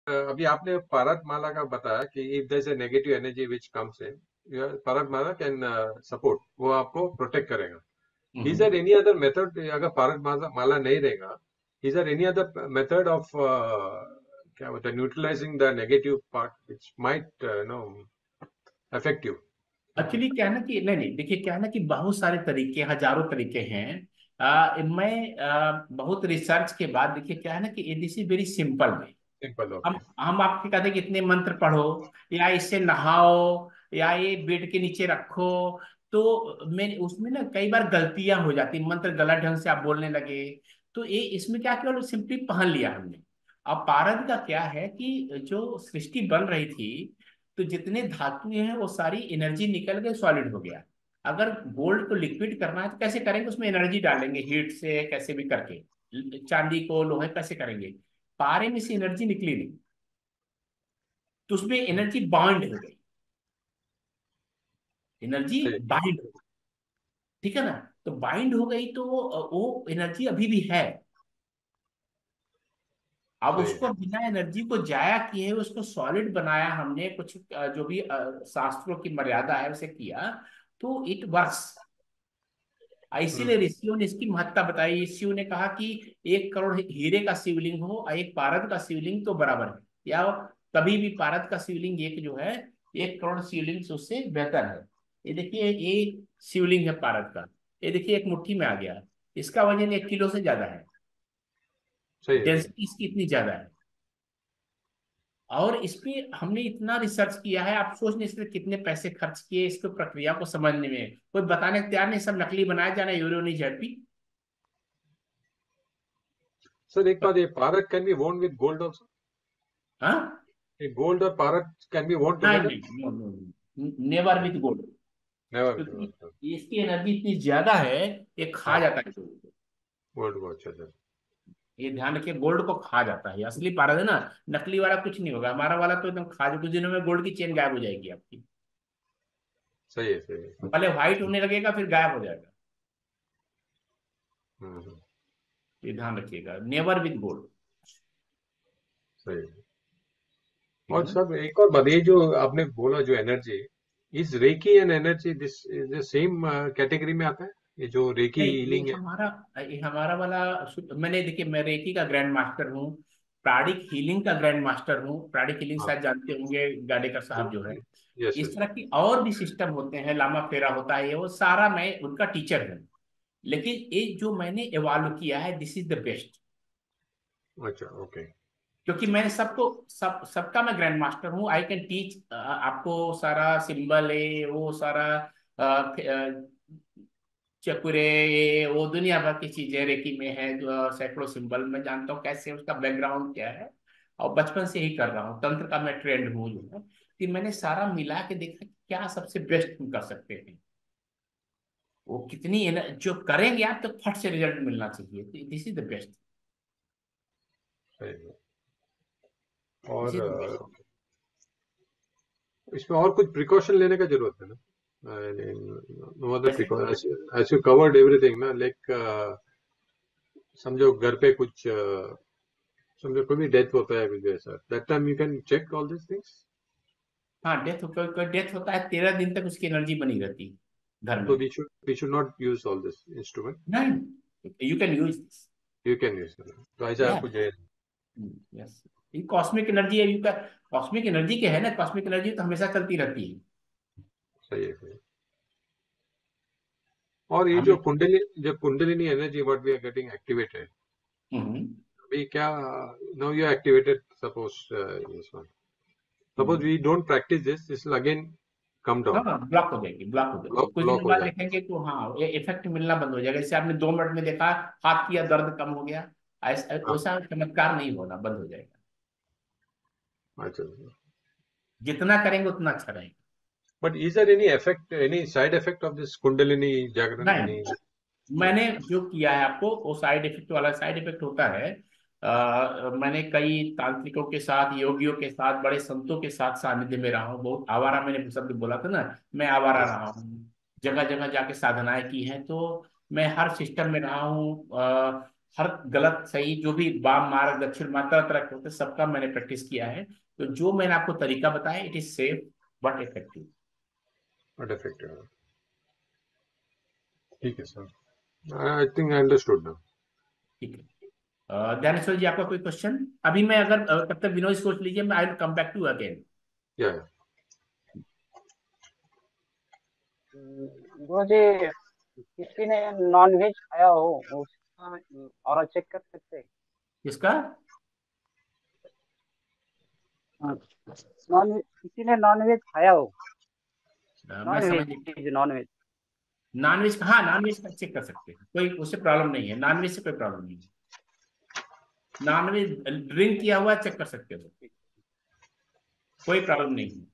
अभी आपने पारद माला का बताया कि if there is a negative energy which comes in, पारद माला कैन सपोर्ट, वो आपको प्रोटेक्ट करेगा। Is hmm. There any other method, अगर पारद माला माला नहीं रहेगा, is there any other method of क्या बोलते हैं, neutralizing the negative part which might no affect you? Actually क्या है ना कि नहीं नहीं, देखिए क्या है ना कि बहुत सारे तरीके, हजारों तरीके हैं। मैं बहुत रिसर्च के बाद देखिए क्या है ना कि this is very simple way. Simple, हम ओके। हम आपके कहते हैं कि इतने मंत्र पढ़ो, या इससे नहाओ, या ये बेड के नीचे रखो। तो मैं उसमें ना कई बार गलतियां हो जाती, मंत्र गलत ढंग से आप बोलने लगे। तो ये इसमें क्या केवल सिंपली पहन लिया हमने। अब पारद का क्या है कि जो सृष्टि बन रही थी, तो जितने धातु हैं वो सारी एनर्जी निकल के सॉलिड हो गया। अगर गोल्ड को लिक्विड करना है तो कैसे करेंगे, उसमें एनर्जी डालेंगे हीट से कैसे भी करके, चांदी को लोहे कैसे करेंगे। पारे में से एनर्जी निकली नहीं, तो उसमें एनर्जी बाइंड हो गई, एनर्जी सही बाइंड हो गई। ठीक है ना। तो बाइंड हो गई तो वो एनर्जी अभी भी है। अब सही उसको है। बिना एनर्जी को जाया किए उसको सॉलिड बनाया हमने, कुछ जो भी शास्त्रों की मर्यादा है उसे किया, तो इट वर्क्स। इसीलिए हम्म। ऋषियों ने इसकी महत्ता बताई। ऋषियों ने कहा कि 1 करोड़ हीरे का शिवलिंग हो और एक पारद का शिवलिंग तो बराबर है, या कभी भी पारद का शिवलिंग एक जो है 1 करोड़ शिवलिंग से उससे बेहतर है। ये देखिए ये शिवलिंग है पारद का, ये देखिए एक मुट्ठी में आ गया। इसका वजन 1 किलो से ज्यादा है, सही है, सही। डेंसिटी इसकी इतनी ज्यादा है। और इस पे हमने इतना रिसर्च किया है, आप सोच नहीं सकते कितने पैसे खर्च किए इसको प्रक्रिया को समझने में। कोई बताने को तैयार नहीं, सब नकली बनाया जाना, यूरो नहीं झड़पी। सर एक बात, ये पारद कैन बी वोन विद गोल्ड ऑल्सो? हाँ। ये गोल्ड और पारद कैन बी वोन नहीं टुगेदर? नहीं, no no, never with gold. Never with क्योंकि गोल्ड। इसकी एनर्जी इतनी ज्यादा है, ये खा हाँ, जाता है गोल्ड को। गोल्ड को, अच्छा अच्छा। ये ध्यान रखिए, गोल्ड को खा जाता है, असली पारद है ना। नकली वाला कुछ नहीं होगा, हमारा वाला तो एकदम खा, जो कुछ दिनों में गोल्ड की चेन गायब हो जाएगी आपकी। सही है, सही है। पहले व्हाइट होने लगेगा फिर गायब हो जाएगा। हम्म। ये ध्यान रखिएगा, नेवर विद गोल्ड। सही है। ठीक है और ना। सब एक और बात, ये जो आपने बोला जो energy, is recce and energy this is the same category में आता है, ये जो रेकी नहीं, हीलिंग है? ये हमारा वाला मैंने देखिए, मैं रेकी का ग्रैंड मास्टर हूँ, प्राणिक हीलिंग का ग्रैंड मास्टर हूँ। प्राणिक हीलिंग हाँ। शायद जानते होंगे, गाडेकर साहब जो है। यस इस यस। तरह की और भी सिस्टम होते हैं, लामा फेरा होता है, ये वो सारा मैं उनका टीचर हूँ। लेकिन ये जो मैंने इवॉल्व किया है, दिस इज द बेस्ट। अच्छा, ओके। क्योंकि मैंने सबको सबका मैं ग्रैंड मास्टर हूँ, आई कैन टीच आपको सारा सिंबल है वो सारा, चकुरे, ये वो दुनिया भर की चीजें रेकी में है, जो सैकड़ों सिंबल मैं जानता हूँ कैसे, उसका बैकग्राउंड क्या है। और बचपन से ही कर रहा हूँ, तंत्र का मैं ट्रेंड हूँ जो है, कि मैंने सारा मिला के देखा कि क्या सबसे बेस्ट हम कर सकते हैं। वो कितनी जो करेंगे आप तो फट से रिजल्ट मिलना चाहिए, दिस इज द बेस्ट। सही है। दिस और इज द बेस्ट। इसमें और कुछ प्रिकॉशन लेने का जरूरत है ना? नो अदर जैसे precaution, as you covered everything ना, लाइक समझो घर पे कुछ समझो कोई भी डेथ होता है कुछ ऐसा, that time you can check all this things. हाँ, डेथ कोई कोई डेथ होता है, 13 दिन तक उसकी एनर्जी बनी रहती है घर So में। we should not use all this instrument. नहीं, you can use this. You can use it. तो ऐसा या आपको जो है। यस, ये कॉस्मिक एनर्जी है, यू का कॉस्मिक एनर्जी के है ना, कॉस्मिक एनर्जी तो हमेशा चलती रहती है। सही है, सही है। और ये हमने जो kundalini energy what we are getting activated, hmm अभी क्या, now you activated, suppose this one, suppose hmm, we don't practice this, this will again come हाँ डाउन, हाँ, ब्लॉक हो जाएगी, ब्लॉक हो जाएगी, कुछ ब्लॉक दिनों हो बाद जाएगा। देखेंगे तो हाँ ये इफेक्ट मिलना बंद हो जाएगा। जैसे आपने 2 मिनट में देखा, हाथ किया दर्द कम हो गया, ऐसा हाँ, वैसा चमत्कार नहीं होना, बंद हो जाएगा। अच्छा। जितना करेंगे उतना अच्छा रहेगा। But is there any effect, any side effect of this kundalini जागरण, नहीं, एनी? नो। मैंने जो किया है आपको वो साइड इफेक्ट वाला, साइड इफेक्ट होता है। मैंने कई तांत्रिकों के साथ, योगियों के साथ, बड़े संतों के साथ सानिध्य में रहा हूँ, बहुत आवारा, मैंने शब्द बोला था ना, मैं आवारा रहा हूँ, जगह जगह जाके साधनाएं की हैं। तो मैं हर सिस्टम में रहा हूँ। हर गलत सही जो भी वाम मार्ग दक्षिण मार्ग तरह तरह के होते हैं, सबका मैंने प्रैक्टिस किया है। तो जो मैंने आपको तरीका बताया, it is safe but effective. But effective. ठीक है sir, I think I understood now. ठीक है। ध्यानेश्वर जी, आपका कोई क्वेश्चन? अभी मैं अगर तब तक विनोद सोच लीजिए, मैं I will come back to again. या मुझे किसी ने नॉन वेज खाया हो उसका और चेक कर सकते हैं? किसका? नॉन किसी ने नॉन वेज खाया हो, मैं नॉन समझ नहीं। Veg non veg. नॉनवेज का, हाँ नॉनवेज का चेक कर सकते हैं, कोई उससे प्रॉब्लम नहीं है, नॉनवेज से कोई प्रॉब्लम नहीं है। नॉनवेज ड्रिंक किया हुआ चेक कर सकते हो, कोई प्रॉब्लम नहीं है।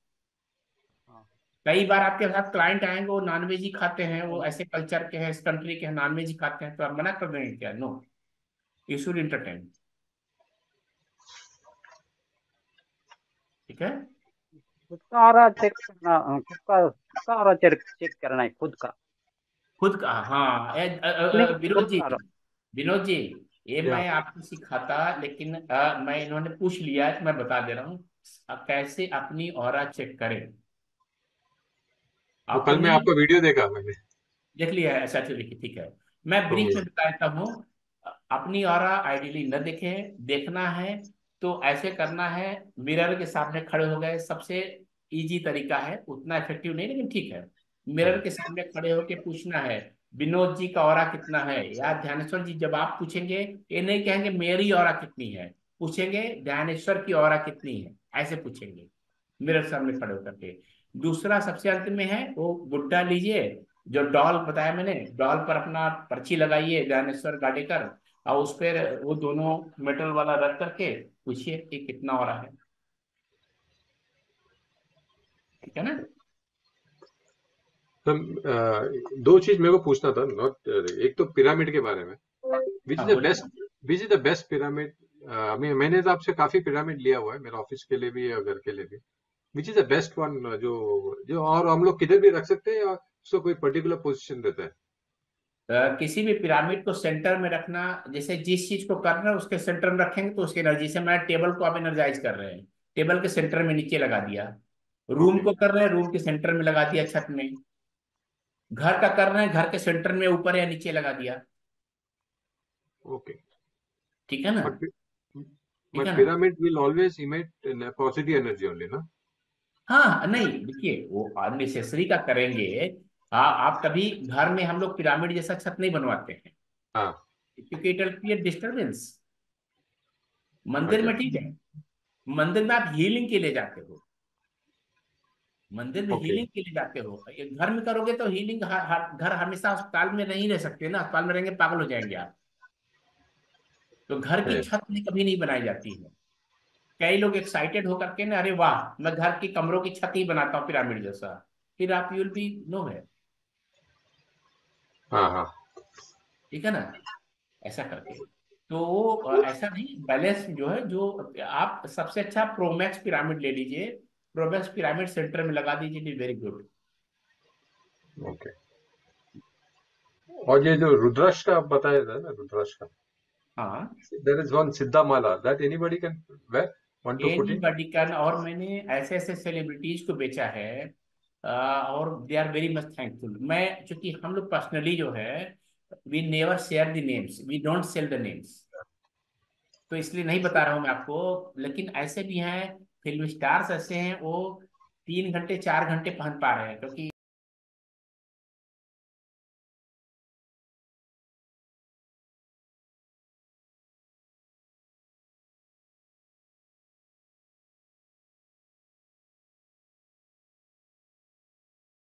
हाँ। कई बार आपके साथ क्लाइंट आएंगे, वो नॉनवेज ही खाते हैं, वो हेलो। ऐसे कल्चर के हैं, इस कंट्री के हैं, नॉनवेज ही खाते हैं, तो आप मना कर देंगे क्या? No, you should entertain. ठीक है। खुद का ऑरा चेक करना, खुद का ऑरा चेक चेक करना है, खुद का। खुद का, हाँ अपने विनोद खुद जी, का ऑरा। विनोद जी, ये या मैं आपको सिखाता, लेकिन मैं इन्होंने पूछ लिया है तो मैं बता दे रहा हूँ। कैसे अपनी ऑरा चेक करें। वो कल मैं अपनी, आपका वीडियो देखा मैंने। देख लिया है? अच्छा अच्छा, देखिए ठीक है। मैं तो ब्रीफ में बता देता हूँ। अपनी ऑरा आइडियली न देखें, देखना है तो ऐसे करना है। मिरर के सामने खड़े हो गए, सबसे इजी तरीका है, उतना इफेक्टिव नहीं लेकिन ठीक है। मिरर हाँ, के सामने खड़े होके पूछना है, विनोद जी का ऑरा कितना है। या ध्यानेश्वर जी, जब आप पूछेंगे, ये नहीं कहेंगे मेरी ऑरा कितनी है, पूछेंगे ध्यानेश्वर की ऑरा कितनी है, ऐसे पूछेंगे मिरर सामने खड़े होकर के। दूसरा सबसे अंत में है, वो गुड्डा लीजिए, जो डॉल बताया मैंने, डॉल पर अपना पर्ची लगाइए ज्ञानेश्वर गाडेकर, और उस पर वो दोनों मेटल वाला रख करके पूछिए कि कितना हो रहा है। ठीक है ना? तो दो चीज मेरे को पूछना था, नॉट एक तो पिरामिड के बारे में। विच हाँ इज द बोलिए बेस्ट, ना। Which is the best pyramid? मैंने तो आपसे काफी पिरामिड लिया हुआ है, मेरे ऑफिस के लिए भी और घर के लिए भी। Which is the best one, जो जो और हम लोग किधर भी रख सकते हैं, या उसको कोई पर्टिकुलर पोजीशन देता है? किसी भी पिरामिड को सेंटर में रखना, जैसे जिस चीज को कर रहे हैं उसके सेंटर में रखेंगे तो उसकी एनर्जी से, मैं टेबल को आप एनर्जाइज कर रहे हैं, टेबल के सेंटर में नीचे लगा दिया। Room okay. को कर रहे हैं, रूम के सेंटर में लगा दिया, छत में। घर का कर रहे हैं, घर के सेंटर में ऊपर या नीचे लगा दिया। ओके। ठीक है ना? बट ठीक है ना? pyramid will always emit positive energy only, ना? हाँ नहीं, देखिए वो अननेसेसरी का करेंगे। आप कभी घर में, हम लोग पिरामिड जैसा छत नहीं बनवाते हैं, हाँ। क्योंकि इट विल क्रिएट डिस्टर्बेंस। मंदिर अच्छा। में ठीक है, मंदिर में आप हीलिंग के लिए जाते हो, मंदिर में ओके। हीलिंग के लिए जाते हो। ये घर में करोगे तो हीलिंग, घर हमेशा अस्पताल में नहीं रह सकते ना, अस्पताल में रहेंगे पागल हो जाएंगे आप। तो घर की है। छत में कभी नहीं बनाई जाती है। कई लोग एक्साइटेड होकर के ना, अरे वाह मैं घर की कमरों की छत ही बनाता हूँ पिरामिड जैसा, फिर आप यूल बी नो है। हाँ हाँ। ठीक है ना? ऐसा करके, तो ऐसा नहीं, बैलेंस जो है, जो आप सबसे अच्छा प्रोमैक्स पिरामिड ले लीजिए, प्रोमैक्स पिरामिड सेंटर में लगा दीजिए, वेरी गुड। ओके। और ये जो रुद्राक्ष का आप बताया था ना, रुद्राक्ष का, हाँ, there is one सिद्धा माला that anybody can wear, want to put any in? Body can, और मैंने ऐसे ऐसे सेलिब्रिटीज को बेचा है, और they are very much thankful. मैं, चूंकि हम लोग पर्सनली जो है, we never share the names, we don't sell the names, तो इसलिए नहीं बता रहा हूँ मैं आपको। लेकिन ऐसे भी हैं, फिल्म स्टार्स ऐसे हैं, वो 3 घंटे 4 घंटे पहन पा रहे हैं, क्योंकि